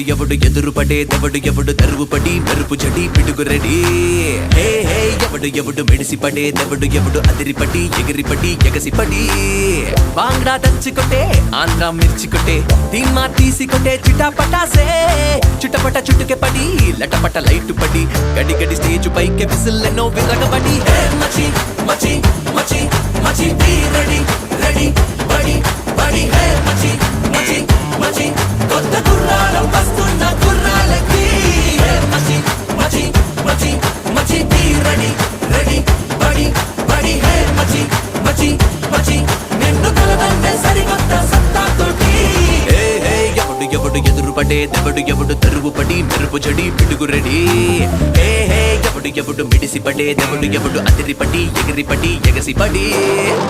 ఎవడు ఎదురు పడే దెవడు ఎవడు తరువు పడి మెరుపు జడి పిడుగు రెడీ హే హే ఎవడు మెడిసి పడే దెవడు ఎవడు అదిరిపడి ఎగిరిపడి ఎగసిపడి బాంగ్డా దంచుకొట్టే ఆంధ్ర మిర్చికొట్టే ధీమా తీసికొట్టే చిటాపటాసే చుటపట చుట్టుకే పడి లటపట లైట్ పడి గడి గడి స్టేజ్ పైకి విసిల్లెన్నో విరగబడి హే మచి మచి మచి మచి బీ రెడీ రెడీ బడి బడి హే మచి మచి మచి కొత్త గుర్రాలం వస్తున్న గుర్రాలకి హే మచి మచి మచి మచి బీ రెడీ రెడీ బడి బడి హే మచి మచి మచి నిన్ను కలదండే సరికొత్త సత్తాతోటి హే హే ఎవడు ఎదురు పడే దెవడు ఎవడు తరువు పడి మెరుపు జడి పిడుగు రెడీ హే హే ఎవడు మిడిసి పడే దెవడు ఎవడు అదిరిపడి ఎగిరిపడి ఎగసిపడి